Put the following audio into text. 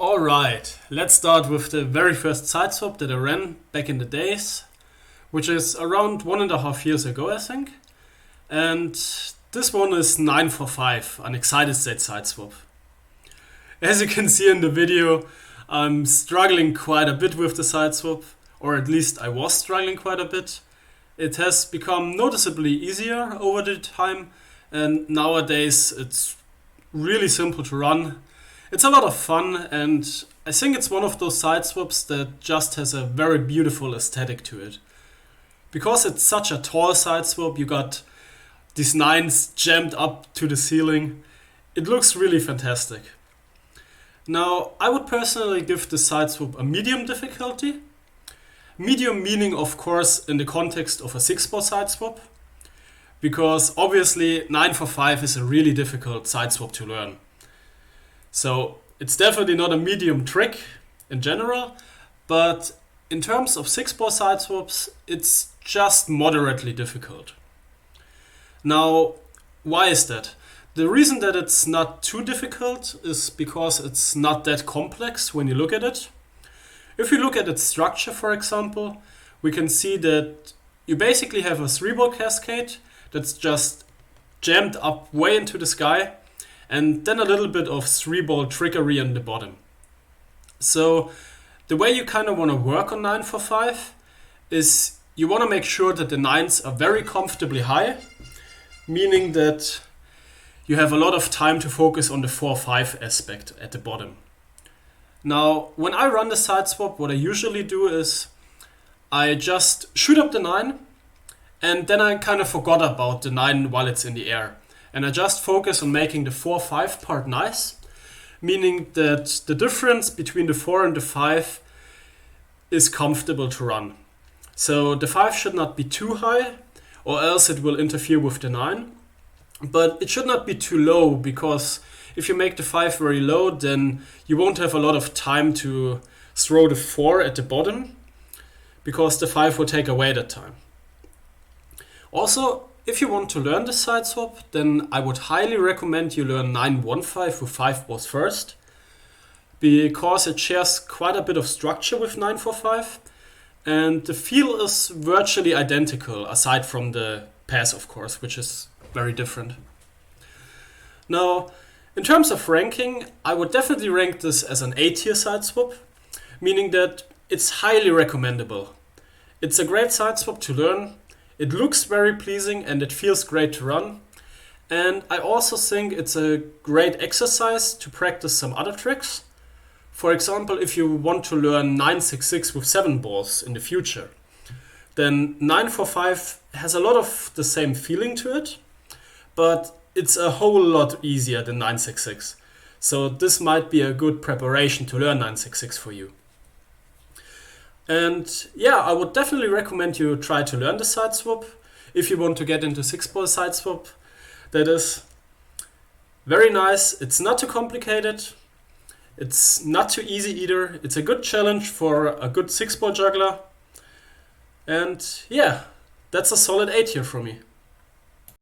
Alright, let's start with the very first siteswap that I ran back in the days, which is around 1.5 years ago, I think. And this one is 9 for 5, an excited state siteswap. As you can see in the video, I'm struggling quite a bit with the siteswap, or at least I was struggling quite a bit. It has become noticeably easier over the time, and nowadays it's really simple to run. It's a lot of fun, and I think it's one of those siteswaps that just has a very beautiful aesthetic to it. Because it's such a tall siteswap, you got these nines jammed up to the ceiling. It looks really fantastic. Now, I would personally give the siteswap a medium difficulty. Medium meaning, of course, in the context of a 6-ball siteswap, because obviously 9 for 5 is a really difficult siteswap to learn. So it's definitely not a medium trick in general, but in terms of 6-ball siteswaps, it's just moderately difficult. Now, why is that? The reason that it's not too difficult is because it's not that complex when you look at it. If you look at its structure, for example, we can see that you basically have a 3-ball cascade that's just jammed up way into the sky, and then a little bit of 3-ball trickery in the bottom. So the way you kind of want to work on 9 for 5 is you want to make sure that the 9s are very comfortably high, meaning that you have a lot of time to focus on the 4-5 aspect at the bottom. Now, when I run the siteswap, what I usually do is I just shoot up the 9, and then I kind of forgot about the 9 while it's in the air. And I just focus on making the 4-5 part nice, meaning that the difference between the 4 and the 5 is comfortable to run. So the 5 should not be too high, or else it will interfere with the 9. But it should not be too low, because if you make the 5 very low, then you won't have a lot of time to throw the 4 at the bottom, because the 5 will take away that time. Also, if you want to learn the siteswap, then I would highly recommend you learn 9-1-5 with 5 balls first, because it shares quite a bit of structure with 9 for 5, and the feel is virtually identical, aside from the pass, of course, which is very different. Now, in terms of ranking, I would definitely rank this as an A-tier siteswap, meaning that it's highly recommendable. It's a great siteswap to learn. It looks very pleasing and it feels great to run. And I also think it's a great exercise to practice some other tricks. For example, if you want to learn 9-6-6 with 7 balls in the future, then 9 for 5 has a lot of the same feeling to it, but it's a whole lot easier than 9-6-6. So this might be a good preparation to learn 9-6-6 for you. And yeah, I would definitely recommend you try to learn the siteswap if you want to get into 6-ball siteswap. That is very nice. It's not too complicated. It's not too easy either. It's a good challenge for a good 6-ball juggler. And yeah, that's a solid 8 here for me.